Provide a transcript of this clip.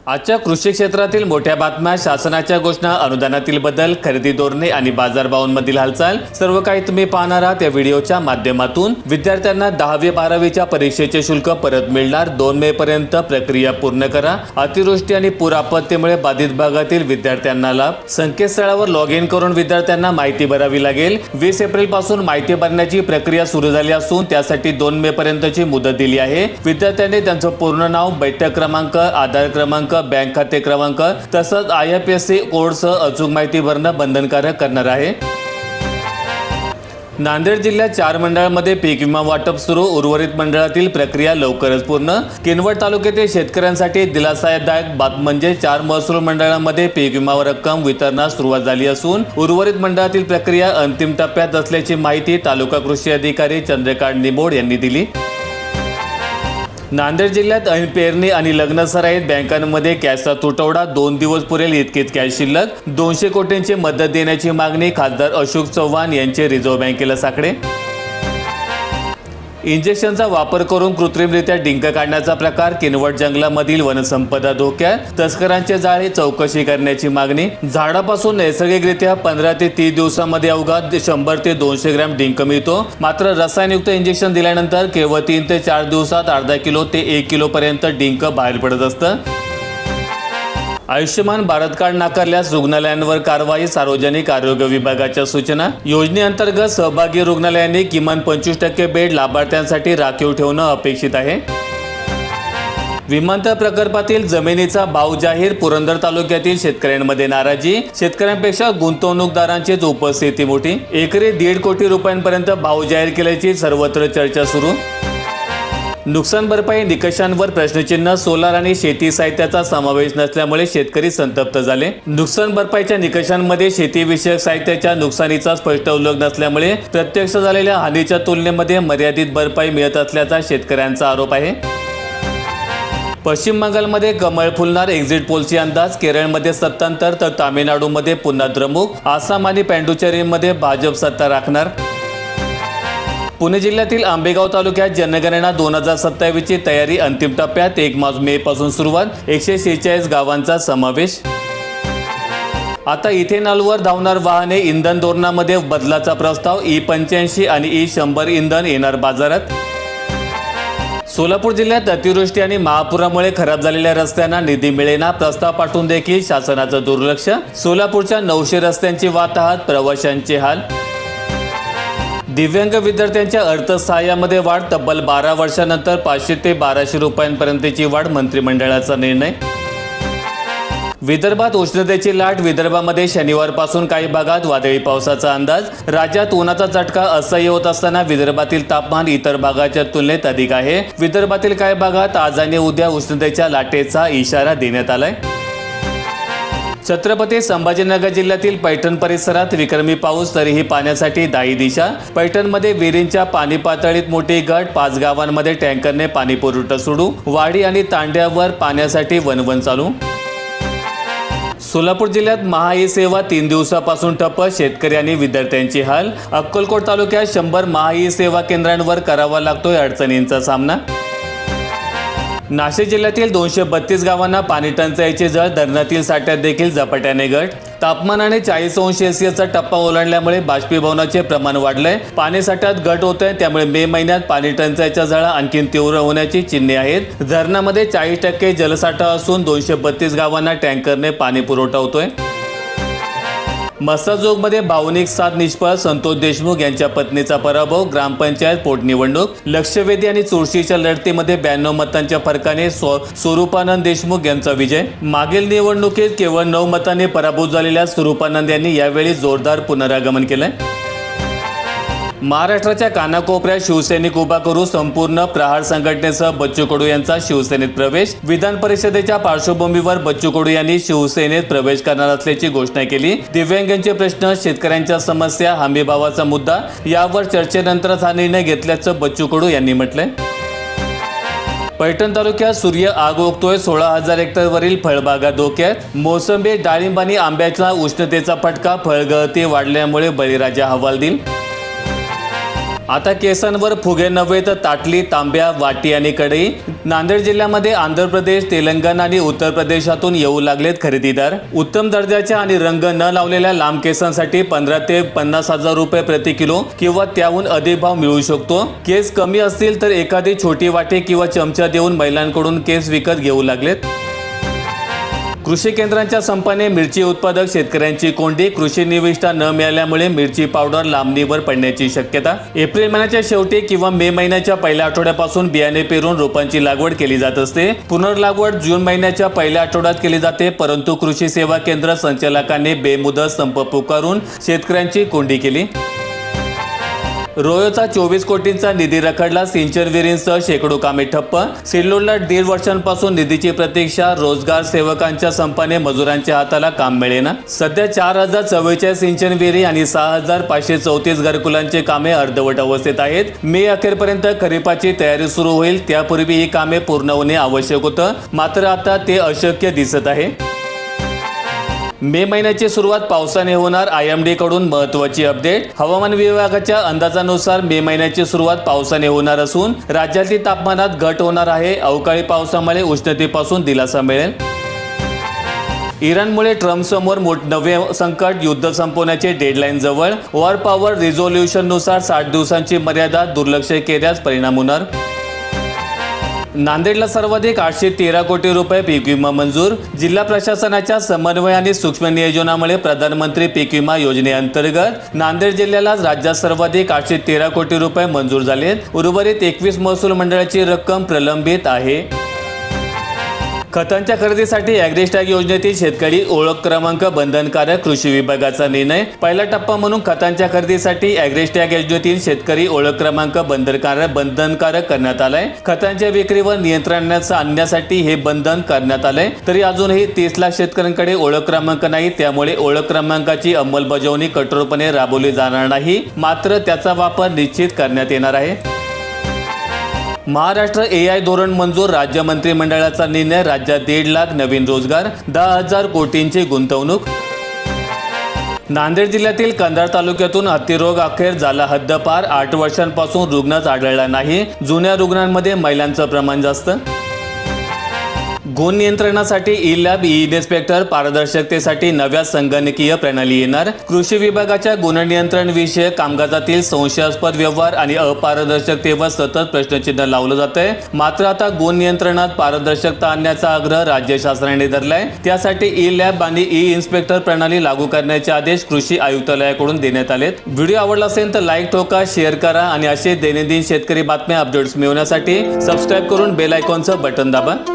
आजच्या कृषी क्षेत्रातील मोठ्या बातम्या, शासनाच्या घोषणा, अनुदानातील बदल, खरेदी धोरणे आणि बाजारभावांमधील हालचाल सर्व काही तुम्ही पाहणार आहात या व्हिडिओच्या माध्यमातून। विद्यार्थ्यांना 10वी-12वीच्या परीक्षेचे शुल्क परत मिळणार। 2 मे पर्यंत प्रक्रिया पूर्ण करा। अतिवृष्टी आणि पूर आपत्तीमुळे बाधित भागातील विद्यार्थ्यांना लाभ। संकेतस्थळावर लॉग इन करून विद्यार्थ्यांना माहिती भरावी लागेल। 20 एप्रिल पासून माहिती भरण्याची प्रक्रिया सुरू झाली असून त्यासाठी 2 मे पर्यंतची मुदत दिली आहे। विद्यार्थ्यांनी त्यांचं पूर्ण नाव, बैठक क्रमांक, आधार क्रमांक, बँक खाते क्रमांक तसंच IFSC कोडसह अचूक माहिती भरणं बंधनकारक करणार आहे। नांदेड जिल्ह्यात 4 मंडळांमध्ये पीक विमा वाटप सुरू। उर्वरित मंडळातील प्रक्रिया लवकरच पूर्ण। किनवट तालुक्यातील शेतकऱ्यांसाठी दिलासादायक बातमी म्हणजे 4 महसूल मंडळांमध्ये पीक विमा रक्कम वितरणास सुरुवात झाली असून उर्वरित मंडळातील प्रक्रिया अंतिम टप्प्यात असल्याची माहिती तालुका कृषी अधिकारी चंद्रकांत निंबोड यांनी दिली। नांदेड जिल्ह्यात ऐन पेरणी आणि लग्न सराईत बँकांमध्ये कॅशचा तुटवडा। 2 दिवस पुरेल इतकीच कॅश शिल्लक। 200 कोटींची मदत देण्याची मागणी। खासदार अशोक चव्हाण यांचे रिझर्व्ह बँकेला साकडे। इंजेक्शनचा वापर करून कृत्रिमरित्या डिंक काढण्याचा प्रकार। किनवट जंगलामधील वनसंपदा धोक्यात। तस्करांचे जाळे चौकशी करण्याची मागणी। झाडापासून नैसर्गिकरित्या 15 ते 30 दिवसांमध्ये अवघा 100 ते 200 ग्रॅम डिंक मिळतो। मात्र रसायनयुक्त इंजेक्शन दिल्यानंतर केवळ 3 ते 4 दिवसात अर्धा किलो ते 1 किलो पर्यंत डिंक बाहेर पडत असतं। आयुष्यमान भारत कार्ड नाकारल्यास रुग्णालयांवर कारवाई। सार्वजनिक आरोग्य विभागाच्या सूचना। योजनेअंतर्गत सहभागी रुग्णालयांनी किमान 25% बेड लाभार्थ्यांसाठी राखीव ठेवणं अपेक्षित आहे। विमानतळ प्रकल्पातील जमिनीचा भाव जाहीर। पुरंदर तालुक्यातील शेतकऱ्यांमध्ये नाराजी। शेतकऱ्यांपेक्षा गुंतवणूकदारांचीच उपस्थिती मोठी। एकरी 1.5 कोटी रुपयांपर्यंत भाव जाहीर केल्याची सर्वत्र चर्चा सुरू। नुकसान भरपाई निकषांवर प्रश्नचिन्ह। सोलार आणि शेती साहित्याचा समावेश नसल्यामुळे शेतकरी संतप्त झाले। नुकसान भरपाईच्या निकषांमध्ये शेतीविषयक साहित्याच्या नुकसानीचा स्पष्ट उल्लेख नसल्यामुळे प्रत्यक्ष झालेल्या हानीच्या तुलनेमध्ये मर्यादित भरपाई मिळत असल्याचा शेतकऱ्यांचा आरोप आहे। पश्चिम बंगालमध्ये कमळ फुलणार। एक्झिट पोलचे अंदाज। केरळमध्ये सत्तांतर तर तामिळनाडूमध्ये पुन्हा द्रमुक। आसाम आणि पांडुचेरीमध्ये भाजप सत्ता राखणार। पुणे जिल्ह्यातील आंबेगाव तालुक्यात जनगणना 2027 ची तयारी अंतिम टप्प्यात। 1 मे पासून सुरुवात। 146 गावांचा समावेश। आता इथेनॉलवर धावणार वाहने। इंधन धोरणामध्ये बदलाचा प्रस्ताव। E85 आणि E100 इंधन येणार बाजारात। सोलापूर जिल्ह्यात अतिवृष्टी आणि महापुरामुळे खराब झालेल्या रस्त्यांना निधी मिळेना। प्रस्ताव पाठवून देखील शासनाचं दुर्लक्ष। सोलापूरच्या 900 रस्त्यांची वाताहत। प्रवाशांचे हाल। दिव्यांग विद्यार्थ्यांच्या अर्थसहाय्यामध्ये वाढ। तब्बल 12 वर्षांनंतर 500 ते 1200 रुपयांपर्यंतची वाढ। मंत्रिमंडळाचा निर्णय। विदर्भात उष्णतेची लाट। विदर्भामध्ये शनिवारपासून काही भागात वादळी पावसाचा अंदाज। राज्यात उन्हाचा झटका असह्य होत असताना विदर्भातील तापमान इतर भागाच्या तुलनेत अधिक आहे। विदर्भातील काही भागात आज आणि उद्या उष्णतेच्या लाटेचा इशारा देण्यात आलाय। छत्रपती संभाजीनगर जिल्ह्यातील पैठण परिसरात विक्रमी पाऊस। तरीही पाण्यासाठी दाही दिशा। पैठणमध्ये विहिरींच्या पाणी पातळीत मोठी घट। 5 गावांमध्ये टँकरने पाणी पुरवठा सुरू। वाडी आणि तांड्यावर पाण्यासाठी वणवण चालू। सोलापूर जिल्ह्यात महा सेवा 3 दिवसापासून ठप्प। शेतकरी आणि विद्यार्थ्यांची हाल। अक्कलकोट तालुक्यात 100 महा सेवा केंद्रांवर करावा लागतोय अडचणींचा सामना। नाशिक जिल्ह्यातील 232 गावांना पाणी टंचाईची झळ। धरणातील साठ्यात देखील झपाट्याने घट। तापमानाने 40°C टप्पा ओलांडल्यामुळे बाष्पीभवनाचे प्रमाण वाढलंय। पाणी साठ्यात घट होत आहे, त्यामुळे मे महिन्यात पाणी टंचाईच्या झळा आणखी तीव्र होण्याची चिन्हे आहेत। धरणामध्ये 40% जलसाठा असून 232 गावांना टँकरने पाणी पुरवठा होतोय। मस्साजोगमध्ये भावनिक साथ निष्फळ। संतोष देशमुख यांच्या पत्नीचा पराभव। ग्रामपंचायत पोटनिवडणूक। लक्षवेधी आणि चुरशीच्या लढतीमध्ये 92 मतांच्या फरकाने स्वरूपानंद देशमुख यांचा विजय। मागील निवडणुकीत केवळ 9 मतांनी पराभूत झालेल्या स्वरूपानंद यांनी यावेळी जोरदार पुनरागमन केलंय। महाराष्ट्राच्या कानाकोपऱ्यात शिवसैनिक उभा करू। संपूर्ण प्रहार संघटनेसह बच्चू कडू यांचा शिवसेनेत प्रवेश। विधान परिषदेच्या पार्श्वभूमीवर बच्चू कडू यांनी शिवसेनेत प्रवेश करणार असल्याची घोषणा केली। दिव्यांगांचे प्रश्न, शेतकऱ्यांच्या समस्या, हमीभावाचा मुद्दा यावर चर्चेनंतरच हा निर्णय घेतल्याचं बच्चू कडू यांनी म्हटलंय। पैठण तालुक्यात सूर्य आग ओकतोय। 16,000 हेक्टरवरील फळबागा धोक्यात। मोसंबी, डाळिंब आणि आंब्याचा उष्णतेचा फटका। फळगळती वाढल्यामुळे बळीराजा हवालदिल। आता केसांवर फुगे नव्हे तर ताटली, तांब्या, वाटी आणि कढई. नांदेड जिल्ह्यामध्ये आंध्र प्रदेश, तेलंगणा आणि उत्तर प्रदेशातून येऊ लागलेत खरेदीदार. उत्तम दर्जाच्या आणि रंग न लावलेल्या लांब केसांसाठी 15 ते 50,000 रुपये प्रति किलो किंवा त्याहून अधिक भाव मिळू शकतो. केस कमी असतील तर एखादी छोटी वाटी किंवा चमचा देऊन महिलांकडून केस विकत घेऊ लागलेत. कृषी केंद्रांच्या संपाने मिरची उत्पादक शेतकऱ्यांची कोंडी. कृषी निविष्ठा न मिळाल्यामुळे मिरची पावडर लांबणीवर पडण्याची शक्यता. एप्रिल महिन्याच्या शेवटी किंवा मे महिन्याच्या पहिल्या आठवड्यापासून बियाणे पेरून रोपांची लागवड केली जात असते. पुनर्लागवड जून महिन्याच्या पहिल्या आठवड्यात केली जाते, परंतु कृषी सेवा केंद्र संचालकांनी बेमुदत संप पुकारून शेतकऱ्यांची कोंडी केली. रोयोचा 24 कोटींचा निधी रखडला. सिंचन विहिरींसह शेकडो कामे ठप्प. सिल्लोडला 1.5 वर्षांपासून निधीची प्रतीक्षा. रोजगार सेवकांच्या संपाने मजुरांच्या हाताला काम मिळेना. सध्या 4,044 सिंचन विहिरी आणि 6,534 घरकुलांचे कामे अर्धवट अवस्थेत आहेत. मे अखेरपर्यंत खरीपाची तयारी सुरू होईल. त्यापूर्वी ही कामे पूर्ण होणे आवश्यक होतं, मात्र आता ते अशक्य दिसत आहे. मे महिन्याची सुरुवात पावसाने होणार. IMD कडून महत्त्वाची अपडेट. हवामान विभागाच्या अंदाजानुसार मे महिन्याची सुरुवात पावसाने होणार असून राज्यातील तापमानात घट होणार आहे. अवकाळी पावसामुळे उष्णतेपासून दिलासा मिळेल. इराणमुळे ट्रम्पसमोर नवे संकट. युद्ध संपवण्याचे डेडलाईन जवळ. वॉर पॉवर रिझोल्युशननुसार 60 दिवसांची मर्यादा दुर्लक्ष केल्यास परिणाम होणार. नांदेडला सर्वाधिक 813 कोटी रुपये पीक विमा मंजूर. जिल्हा प्रशासनाच्या समन्वय आणि सूक्ष्म नियोजनामुळे प्रधानमंत्री पीक विमा योजनेअंतर्गत नांदेड जिल्ह्याला राज्यात सर्वाधिक 813 कोटी रुपये मंजूर झालेत. उर्वरित 21 महसूल मंडळाची रक्कम प्रलंबित आहे. खतांच्या खरेदीसाठी ॲग्रिस्टॅग योजनेतील शेतकरी ओळख क्रमांक बंधनकारक. कृषी विभागाचा निर्णय. पहिला टप्पा म्हणून खतांच्या खरेदीसाठी ॲग्रिस्टॅग योजनेतील शेतकरी ओळख क्रमांक बंधनकारक करण्यात आलाय. खतांच्या विक्रीवर नियंत्रण आणण्यासाठी हे बंधन करण्यात आलंय. तरी अजूनही 30 लाख शेतकऱ्यांकडे ओळख क्रमांक नाही. त्यामुळे ओळख क्रमांकाची अंमलबजावणी कठोरपणे राबवली जाणार नाही, मात्र त्याचा वापर निश्चित करण्यात येणार आहे. महाराष्ट्र AI धोरण मंजूर. राज्य मंत्रिमंडळाचा निर्णय. राज्यात 1.5 लाख नवीन रोजगार. 10,000 कोटींची गुंतवणूक. नांदेड जिल्ह्यातील कंधार तालुक्यातून हत्तीरोग अखेर झाला हद्दपार. 8 वर्षांपासून रुग्णच आढळला नाही. जुन्या रुग्णांमध्ये महिलांचं प्रमाण जास्त. गुण नियंत्रणासाठी ई-लॅब, ई-इन्स्पेक्टर. पारदर्शकतेसाठी नव्या संगणकीय प्रणाली येणार. कृषी विभागाच्या गुणनियंत्रण विषयक कामकाजातील संशयास्पद व्यवहार आणि अपारदर्शकतेवर सतत प्रश्नचिन्ह लावलं जात आहे. मात्र आता गुण नियंत्रणात पारदर्शकता आणण्याचा आग्रह राज्य शासनाने धरलाय. त्यासाठी ई-लॅब आणि ई-इन्स्पेक्टर प्रणाली लागू करण्याचे आदेश कृषी आयुक्तालयाकडून देण्यात आलेत. व्हिडिओ आवडला असेल तर लाईक ठोका, शेअर करा आणि असे दैनंदिन शेतकरी बातम्या अपडेट्स मिळवण्यासाठी सबस्क्राईब करून बेल आयकॉनचं बटन दाबा.